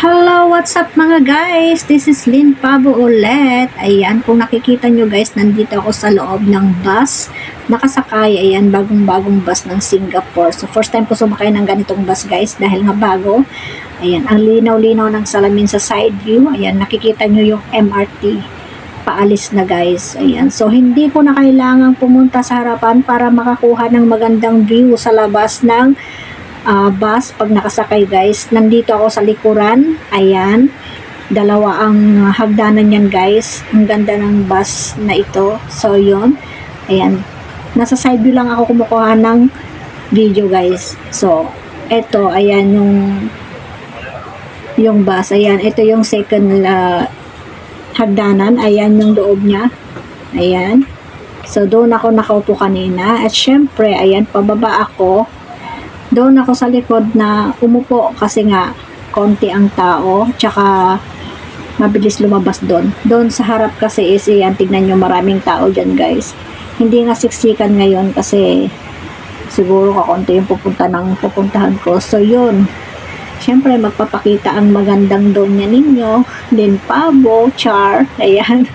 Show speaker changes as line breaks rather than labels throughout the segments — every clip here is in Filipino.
Hello, what's up mga guys? This is Lynn Pabo ulit. Ayan, kung nakikita nyo guys, nandito ako sa loob ng bus. Nakasakay, ayan, bagong-bagong bus ng Singapore. So, first time ko sumakay ng ganitong bus guys, dahil nga bago. Ayan, ang linaw-linaw ng salamin sa side view. Ayan, nakikita nyo yung MRT. Paalis na guys. Ayan, so hindi ko na kailangang pumunta sa harapan para makakuha ng magandang view sa labas ng bus pag nakasakay guys. Nandito ako sa likuran. Ayan, dalawa ang hagdanan yan guys. Ang ganda ng bus na ito. So yun, ayan, nasa side view lang ako kumukuha ng video guys. So eto, ayan yung bus. Ayan, ito yung second hagdanan. Ayan yung loob niya. Ayan, so doon ako nakaupo kanina. At syempre, ayan, pababa ako. Doon ako sa likod na umupo kasi nga konti ang tao, tsaka mabilis lumabas doon. Doon sa harap kasi is yan, tignan nyo, maraming tao dyan guys. Hindi nga siksikan ngayon kasi siguro kakonti yung pupuntahan ko. So yun, syempre magpapakita ang magandang doon niya ninyo. Lynn Pabo, char, ayan.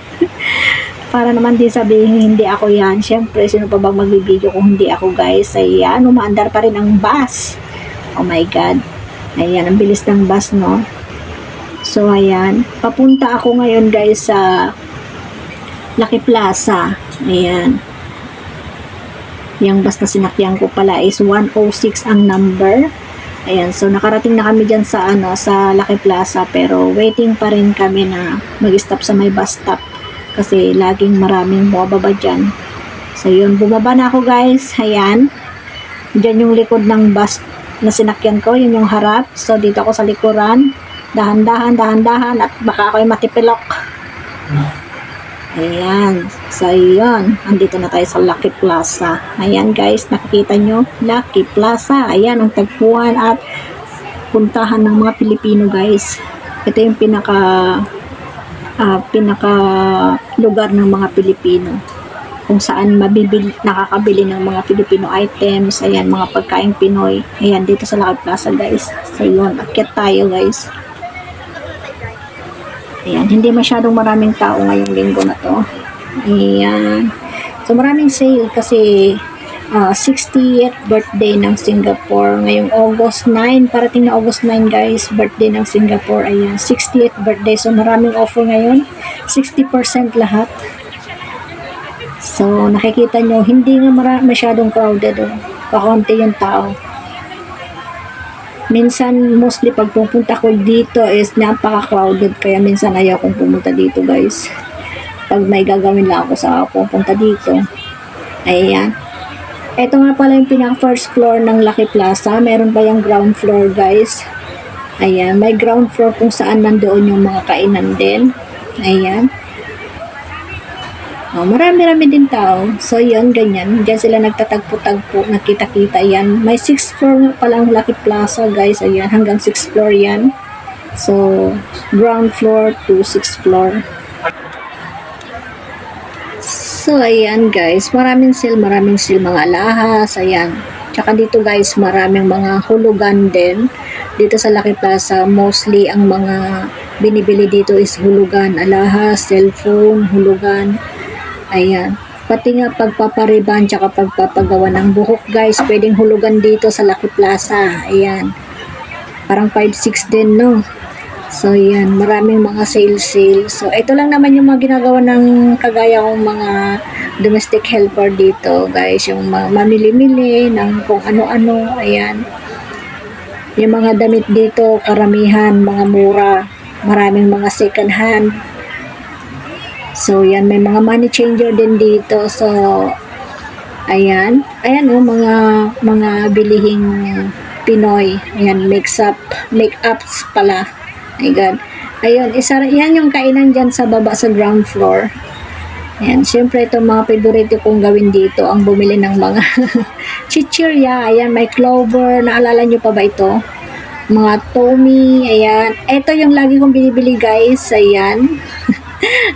Para naman din sabihin hindi ako yan. Syempre, sino pa bang magbibideo kung hindi ako guys? Ayan, umaandar pa rin ang bus. Oh my God. Ayan, ang bilis ng bus, no? So, ayan. Papunta ako ngayon guys sa Lucky Plaza. Ayan. Yung bus na sinakyan ko pala is 106 ang number. Ayan, so nakarating na kami dyan sa, sa Lucky Plaza. Pero waiting pa rin kami na mag-stop sa may bus stop. Kasi laging maraming bumababa dyan. So yun, bumaba na ako guys. Ayan, dyan yung likod ng bus na sinakyan ko, yun yung harap. So dito ako sa likuran, dahan-dahan at baka ako'y matipilok. Ayan, so yun, andito na tayo sa Lucky Plaza. Ayan guys, nakikita nyo, Lucky Plaza. Ayan ang tagpuan at puntahan ng mga Pilipino guys. Ito yung pinaka lugar ng mga Pilipino kung saan nakakabili ng mga Filipino items. Ayan, mga pagkaing Pinoy. Ayan, dito sa Lucky Plaza guys. So yun, akyat tayo guys. Ayan, hindi masyadong maraming tao ngayong linggo na to. Ayan, so maraming sale kasi 60th birthday ng Singapore ngayong August 9, parating na August 9 guys, birthday ng Singapore. Ayan, 60th birthday, so maraming offer ngayon, 60% lahat. So nakikita nyo, hindi nga masyadong crowded, kakunti yung tao. Minsan, mostly pag pupunta ko dito is napaka-crowded, kaya minsan ayaw kong pumunta dito guys. Pag may gagawin lang ako sa pupunta dito. Ayan. Ito nga pala yung pinaka-first floor ng Lucky Plaza. Meron pa yung ground floor guys. Ayan, may ground floor kung saan nandoon yung mga kainan din. Ayan. Oh, marami-rami din tao. So yun, ganyan. Diyan sila nagtatagpo-tagpo, nakita-kita yan. May 6th floor nga pala ang Lucky Plaza guys. Ayan, hanggang 6th floor yan. So, ground floor to 6th floor. So, ayan guys, maraming sale mga alahas, ayan. Tsaka dito guys, maraming mga hulugan din. Dito sa Lucky Plaza, mostly ang mga binibili dito is hulugan, alahas, cellphone, hulugan. Ayan. Pati nga pagpapariban, tsaka pagpapagawa ng buhok guys, pwedeng hulugan dito sa Lucky Plaza. Ayan. Parang 5-6 din, no? So, yan. Maraming mga sale. So, ito lang naman yung mga ginagawa ng kagaya kong mga domestic helper dito, guys. Yung mamili-mili ng kung ano-ano. Ayan. Yung mga damit dito, karamihan, mga mura. Maraming mga second hand. So, yan. May mga money changer din dito. So, ayan. Ayan, mga bilihing Pinoy. Ayan, make-ups pala. My God. Ayun, yan yung kainan dyan sa baba sa ground floor. Ayan, syempre ito mga favorite kong gawin dito, ang bumili ng mga chichirya. Ayan, may clover. Naalala nyo pa ba ito? Mga Tommy. Ayan. Ito yung lagi kong binibili guys. Ayan.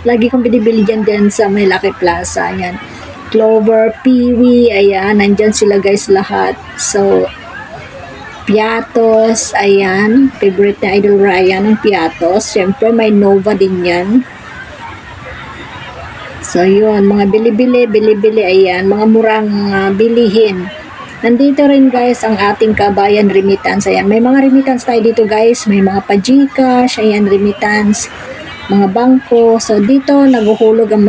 Lagi kong binibili dyan sa may Lucky Plaza. Ayan. Clover, Peewee. Ayan, nandyan sila guys lahat. So, Piatos, ayan. Favorite na Idol Ryan ng Piatos. Siyempre, may Nova din yan. So, yun. Mga bili-bili, ayan. Mga murang bilihin. Nandito rin guys ang ating kabayan remittance. Ayan, may mga remittance tayo dito guys. May mga pa-Gcash, ayan, remittance, mga bangko. So dito naguhulog ang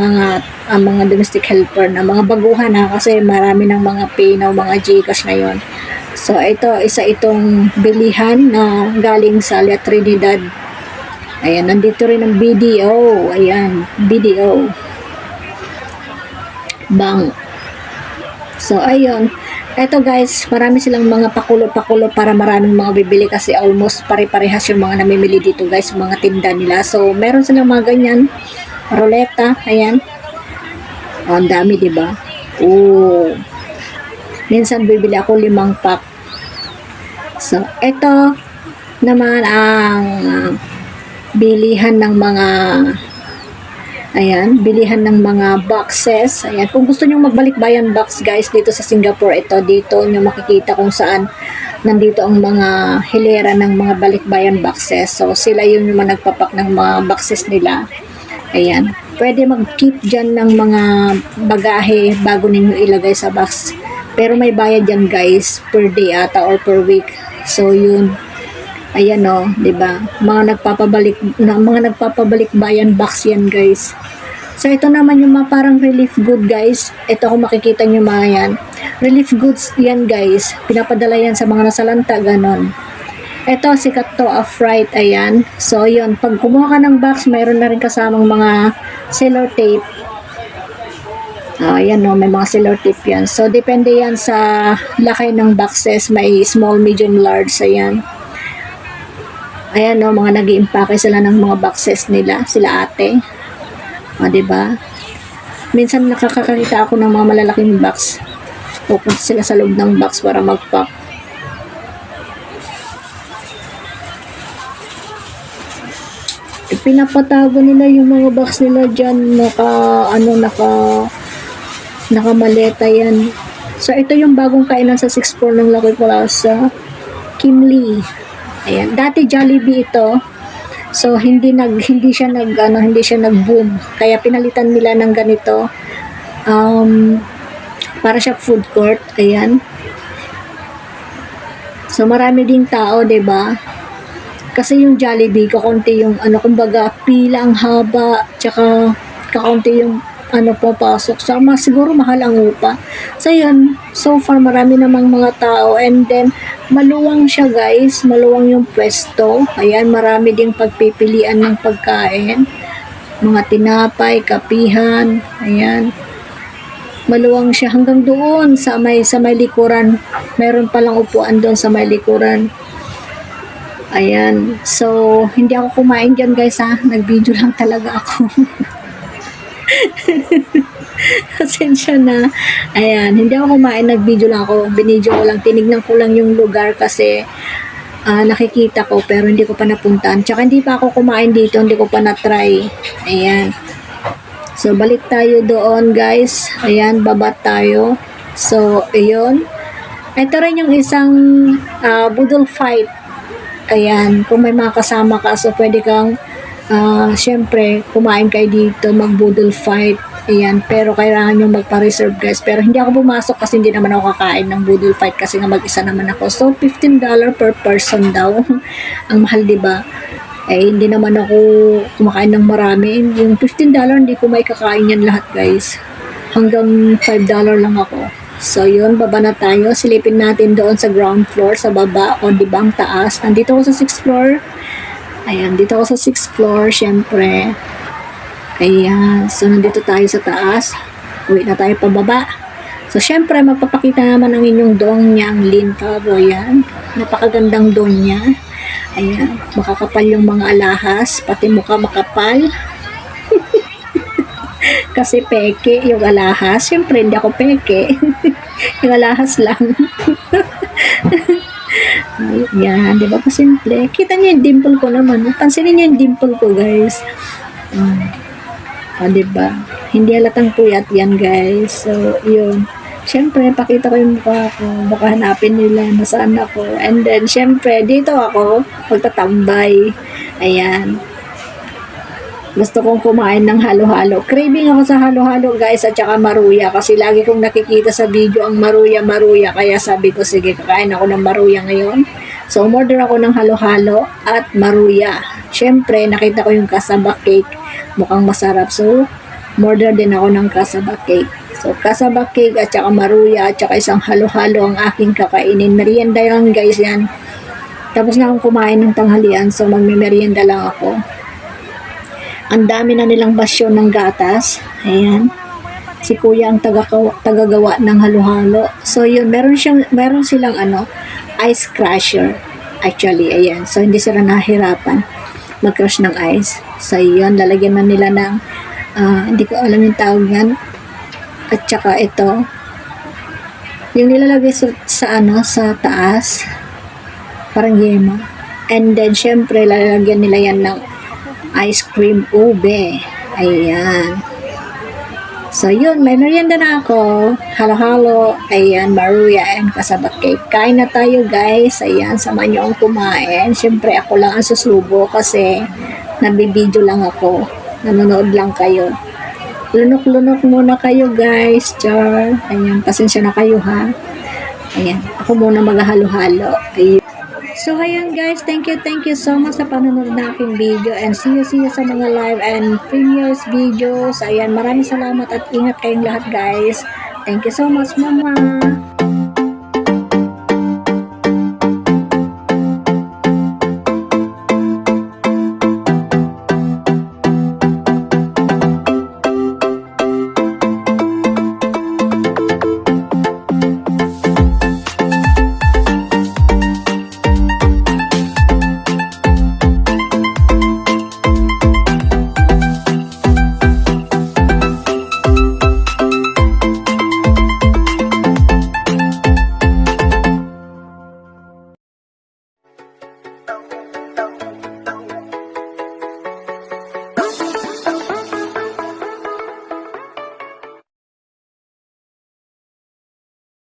mga domestic helper na mga baguhan kasi marami ng mga Paynow, mga Gcash ngayon. So ito, isa itong bilihan na galing sa La Trinidad. Ayan, nandito rin ang BDO. Ayan, BDO Bank. So ayun. Eto guys, marami silang mga pakulo-pakulo para maraming mga bibili kasi almost pare-parehas yung mga namimili dito guys, mga tinda nila. So, meron silang mga ganyan, roleta, ayan. Oh, ang dami, diba? Oh. Minsan bibili ako 5 pack. So, eto naman ang bilihan ng mga ayan, bilihan ng mga boxes. Ayan, kung gusto nyo magbalik bayan box guys dito sa Singapore, dito nyo makikita kung saan nandito ang mga hilera ng mga balikbayan boxes. So, sila yung mga nagpapak ng mga boxes nila. Ayan, pwede mag-keep dyan ng mga bagahe bago ninyo ilagay sa box. Pero may bayad yan guys, per day ata or per week. So, yun. Ayan o, diba? Mga nagpapabalik bayan box yan guys. So ito naman yung mga parang relief good guys. Ito kung makikita nyo mga yan. Relief goods yan guys. Pinapadala yan sa mga nasalanta, ganon. Ito, sikat to, Afrite, ayan. So yun, pag kumuha ka ng box, mayroon na rin kasamang mga seller tape. Ayan o, may mga seller tape yan. So depende yan sa laki ng boxes. May small, medium, large, ayan. Ayan o, mga nag-i-impake sila ng mga boxes nila, sila ate. O, diba? Minsan nakakakita ako ng mga malalaking box. Pupunta sila sa loob ng box para mag-pack. Pinapatago nila yung mga box nila dyan, nakamaleta yan. So, ito yung bagong kainan sa 6th floor ng Lucky Plaza, Kim Lee. Ayan, dati Jollibee ito. So hindi siya nag-boom. Kaya pinalitan nila ng ganito. Para siya food court, ayan. So marami ding tao, 'di ba? Kasi yung Jollibee, kakunti yung kumbaga pila ang haba, tsaka kakunti yung papasok. So, siguro mahal ang upa. So, yun. So far, marami namang mga tao. And then, maluwang siya, guys. Maluwang yung pwesto. Ayan, marami ding pagpipilian ng pagkain. Mga tinapay, kapihan. Ayan. Maluwang siya hanggang doon sa may likuran. Meron palang upuan doon sa may likuran. Ayan. So, hindi ako kumain dyan, guys, ha. Nag-video lang talaga ako. Pasensya na. Ayan, hindi ako kumain, nag-video lang ako. Binidyo ko lang, tinignan ko lang yung lugar kasi nakikita ko pero hindi ko pa napuntahan. Tsaka hindi pa ako kumain dito, hindi ko pa na-try. Ayan. So, balik tayo doon, guys. Ayan, baba tayo. So, ayun. Ito rin yung isang budol fight. Ayan, kung may mga kasama ka, so pwede kang syempre, kumain kayo dito, mag-budol fight. Ayan, pero kailangan nyo magpa-reserve, guys. Pero hindi ako pumasok kasi hindi naman ako kakain ng budol fight kasi nga mag-isa naman ako. So, $15 per person daw. Ang mahal, diba? Eh, hindi naman ako kumakain ng marami. Yung $15, hindi ko may kakain yan lahat, guys. Hanggang $5 lang ako. So, yun, baba na tayo. Silipin natin doon sa ground floor, sa baba, o diba ang taas. Nandito ako sa 6th floor. Ayan, dito ako sa 6th floor, syempre. Ayan, so nandito tayo sa taas. Uwi na tayo pababa. So, syempre, magpapakita naman ang inyong dong niya, ang lintabo. Ayan, napakagandang dong niya. Ayan, makakapal yung mga alahas, pati mukha makapal. Kasi peke yung alahas. Syempre, hindi ako peke. Yung alahas lang. Yan, di ba pa simple? Kita niyo yung dimple ko naman. Pansinin niyo yung dimple ko, guys. O, di ba? Hindi halatang puyat yan, guys. So, yun. Siyempre, pakita ko yung mukha ko. Baka hanapin nila nasaan ako. And then, siyempre, dito ako, magtatambay. Ayan. Gusto kong kumain ng halo-halo. Craving ako sa halo-halo, guys, at saka maruya. Kasi lagi kong nakikita sa video ang maruya-maruya. Kaya sabi ko, sige, kakain ako ng maruya ngayon. So, umorder ako ng halo-halo at maruya. Siyempre, nakita ko yung kasaba cake. Mukhang masarap. So, umorder din ako ng kasaba cake. So, kasaba cake at saka maruya at saka isang halo-halo ang aking kakainin. Merienda lang, guys, yan. Tapos na akong kumain ng tanghalian. So, magme-merienda lang ako. Ang dami na nilang basyon ng gatas. Ayan. Si kuya ang tagagawa ng halo-halo. So, yun. Meron silang ice crusher. Actually, ayan. So, hindi sila nahirapan mag-crush ng ice. So, yun. Lalagyan na nila ng hindi ko alam yung tawag yan. At saka ito. Yung nilalagay sa taas. Parang yema. And then, syempre, lalagyan nila yan ng ice cream ube. Ayan. So, yun. May merienda na ako. Halo-halo. Ayan. Maruya and kasaba cake. Kain na tayo, guys. Ayan. Samahan nyo ang kumain. Siyempre, ako lang ang susubo kasi nabibideo lang ako. Nanonood lang kayo. Lunok-lunok muna kayo, guys. Char. Ayan. Pasensya na kayo, ha. Ayan. Ako muna maghalo-halo. Ayan. So, ayan guys, thank you so much sa panonood na aking video and see you sa mga live and premieres videos. Ayan, maraming salamat at ingat kayong lahat guys. Thank you so much, mama.